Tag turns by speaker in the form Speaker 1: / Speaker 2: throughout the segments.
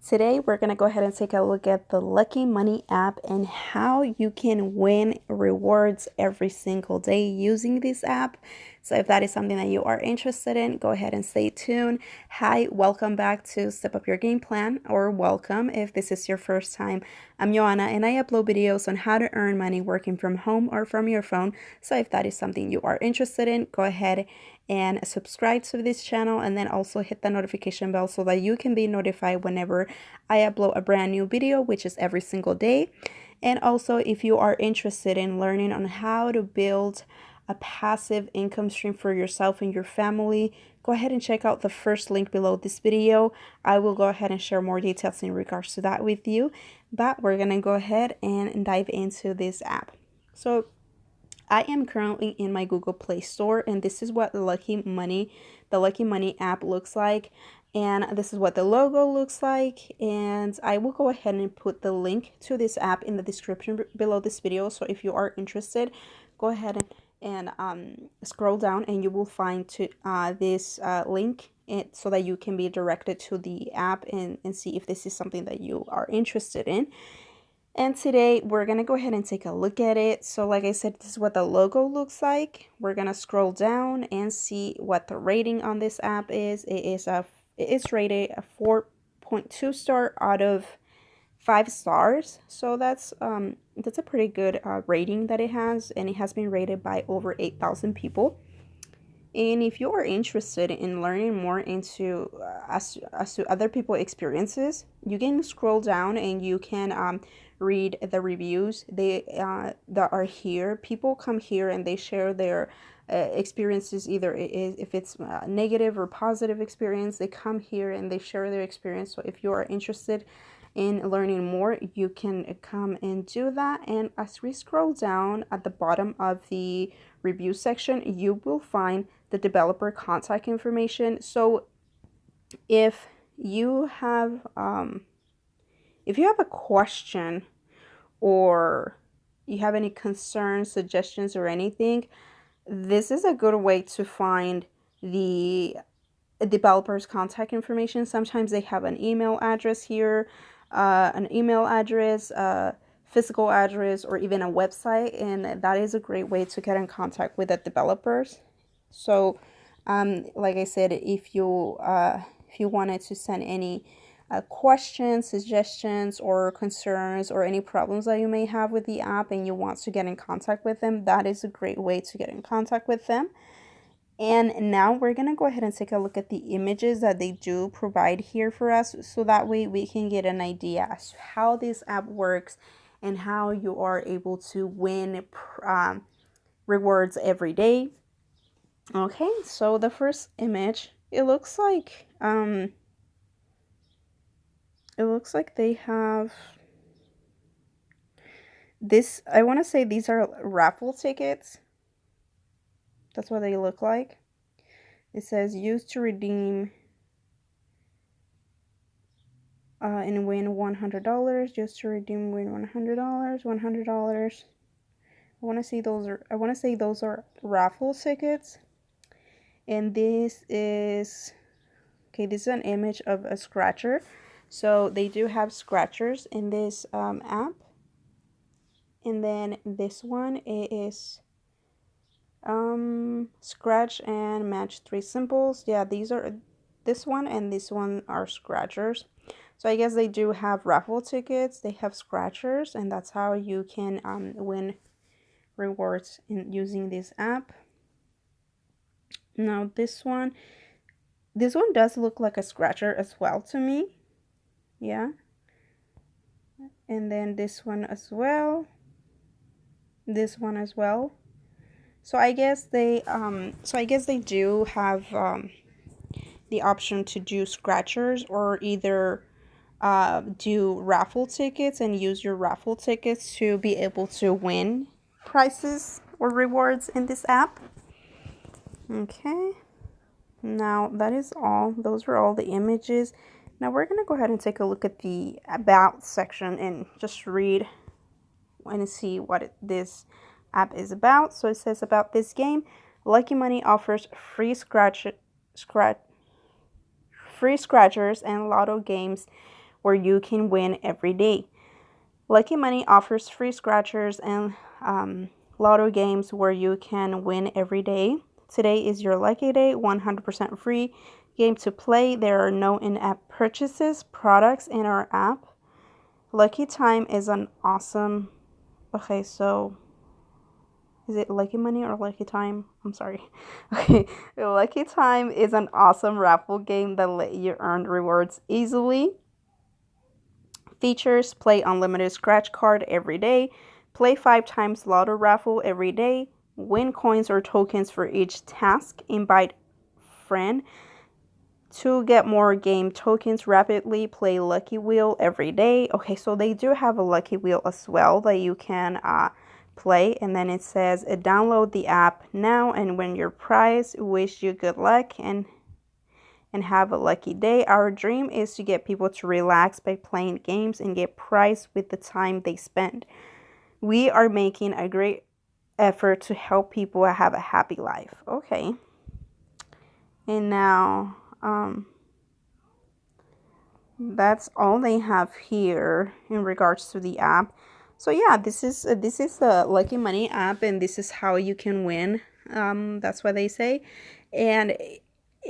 Speaker 1: Today, we're going to go ahead and take a look at the Lucky Money app and how you can win rewards every single day using this app. So if that is something that you are interested in, go ahead and stay tuned. Hi, welcome back to Step Up Your Game Plan, or welcome if this is your first time. I'm Joanna and I upload videos on how to earn money working from home or from your phone. So if that is something you are interested in, go ahead and subscribe to this channel, and then also hit the notification bell so that you can be notified whenever I upload a brand new video, which is every single day. And also, if you are interested in learning on how to build a passive income stream for yourself and your family, go ahead and check out the first link below this video. I will go ahead and share more details in regards to that with you, but we're gonna go ahead and dive into this app. So I am currently in my Google Play Store, and this is what the Lucky Money app looks like. And this is what the logo looks like. And I will go ahead and put the link to this app in the description below this video. So if you are interested, go ahead and scroll down and you will find this link so that you can be directed to the app and see if this is something that you are interested in. And today we're going to go ahead and take a look at it. So like I said, this is what the logo looks like. We're going to scroll down and see what the rating on this app is. It is rated a 4.2 star out of 5 stars. So that's a pretty good rating that it has, and it has been rated by over 8,000 people. And if you are interested in learning more into as to other people's experiences, you can scroll down and you can read the reviews that are here. People come here and they share their experiences, either if it's negative or positive experience. They come here and they share their experience. So if you are interested in learning more, you can come and do that. And as we scroll down at the bottom of the review section, you will find the developer contact information. So if you have a question, or you have any concerns, suggestions, or anything, this is a good way to find the developer's contact information. Sometimes they have an email address here, physical address, or even a website, and that is a great way to get in contact with the developers. So like I said, if you wanted to send any questions, suggestions, or concerns, or any problems that you may have with the app and you want to get in contact with them, that is a great way to get in contact with them. And now we're going to go ahead and take a look at the images that they do provide here for us, so that way we can get an idea as to how this app works and how you are able to win rewards every day. Okay, so the first image, it looks like they have this. I want to say these are raffle tickets. That's what they look like. It says use to redeem and win $100. Just to redeem, win $100. $100. I want to say those are raffle tickets. And this is an image of a scratcher. So they do have scratchers in this app. And then this one is scratch and match 3 symbols. Yeah, this one and this one are scratchers. So I guess they do have raffle tickets, they have scratchers, and that's how you can win rewards in using this app. Now this one does look like a scratcher as well to me. Yeah. And then this one as well. This one as well. So I guess they do have the option to do scratchers, or either do raffle tickets and use your raffle tickets to be able to win prizes or rewards in this app. Okay. Now that is all. Those were all the images. Now we're going to go ahead and take a look at the about section and just read and see what this app is about. So it says, about this game, Lucky Money offers free scratchers and lotto games where you can win every day. Lucky Money offers free scratchers and lotto games where you can win every day. Today is your lucky day, 100% free game to play. There are no in-app purchases, products in our app. Lucky Time is an awesome... Okay, so... Is it Lucky Money or Lucky Time? I'm sorry. Okay, Lucky Time is an awesome raffle game that let you earn rewards easily. Features: play unlimited scratch card every day, play 5 times lotto raffle every day, win coins or tokens for each task, invite friend to get more game tokens rapidly, play Lucky Wheel every day. Okay, so they do have a Lucky Wheel as well that you can play, and then it says download the app now and win your prize. Wish you good luck and have a lucky day. Our dream is to get people to relax by playing games and get prize with the time they spend. We are making a great effort to help people have a happy life. Okay. And now, that's all they have here in regards to the app. So yeah, this is the Lucky Money app, and this is how you can win. That's what they say. And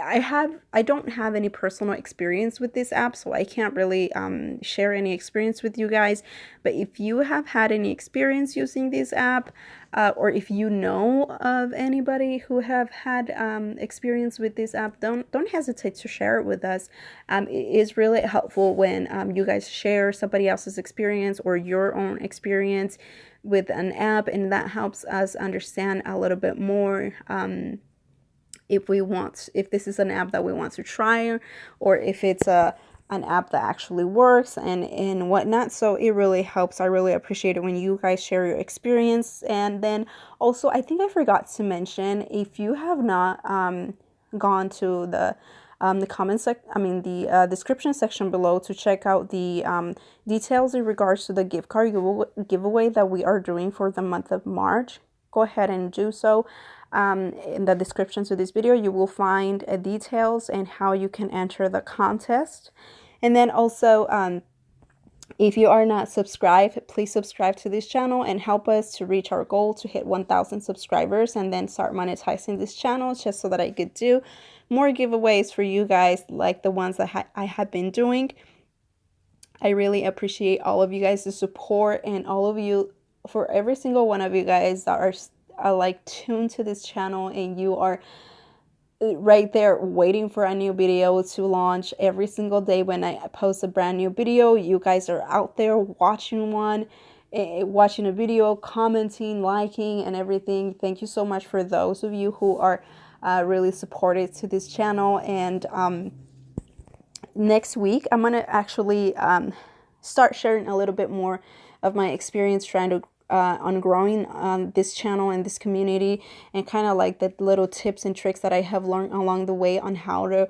Speaker 1: I don't have any personal experience with this app, so I can't really share any experience with you guys. But if you have had any experience using this app, or if you know of anybody who have had experience with this app, don't hesitate to share it with us. It is really helpful when you guys share somebody else's experience or your own experience with an app, and that helps us understand a little bit more. If this is an app that we want to try, or if it's an app that actually works and whatnot. So it really helps. I really appreciate it when you guys share your experience. And then also, I think I forgot to mention, if you have not gone to the description section below to check out the details in regards to the gift card giveaway that we are doing for the month of March, go ahead and do so. In the description to this video, you will find details and how you can enter the contest. And then also, if you are not subscribed, please subscribe to this channel and help us to reach our goal to hit 1,000 subscribers and then start monetizing this channel, just so that I could do more giveaways for you guys like the ones that I have been doing. I really appreciate all of you guys' support, and all of you, for every single one of you guys that are like tuned to this channel, and you are right there waiting for a new video to launch every single day. When I post a brand new video, you guys are out there watching a video, commenting, liking, and everything. Thank you so much for those of you who are really supportive to this channel. And next week I'm gonna actually start sharing a little bit more of my experience trying to on growing this channel and this community, and kind of like the little tips and tricks that I have learned along the way on how to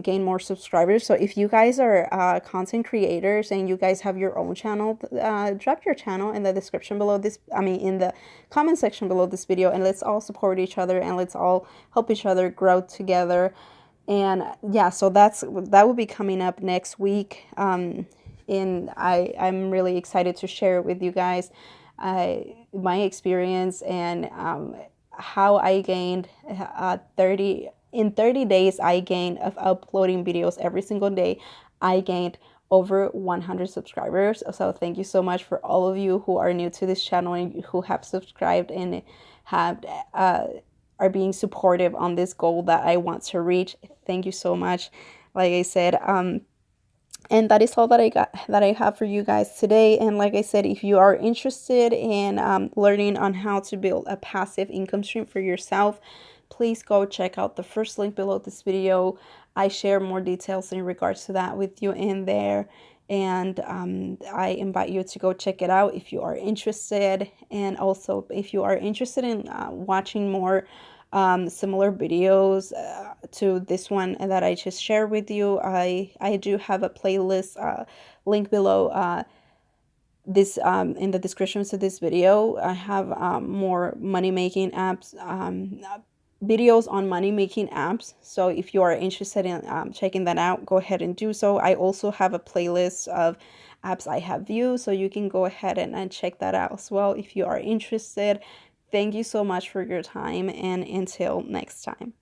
Speaker 1: gain more subscribers. So if you guys are content creators and you guys have your own channel, drop your channel in the description below this, in the comment section below this video, and let's all support each other and let's all help each other grow together. And yeah, so that will be coming up next week. And I'm really excited to share it with you guys. My experience and how I gained 30 days I gained of uploading videos every single day. I gained over 100 subscribers. So thank you so much for all of you who are new to this channel and who have subscribed and have are being supportive on this goal that I want to reach. Thank you so much. Like I said, and that is all that I have for you guys today. And like I said, if you are interested in learning on how to build a passive income stream for yourself, please go check out the first link below this video. I share more details in regards to that with you in there. And I invite you to go check it out if you are interested. And also, if you are interested in watching more similar videos to this one that I just shared with you, I do have a playlist link below this in the description to this video. I have more money making apps videos on money making apps. So if you are interested in checking that out, go ahead and do so. I also have a playlist of apps I have viewed, so you can go ahead and check that out as well if you are interested. Thank you so much for your time, and until next time.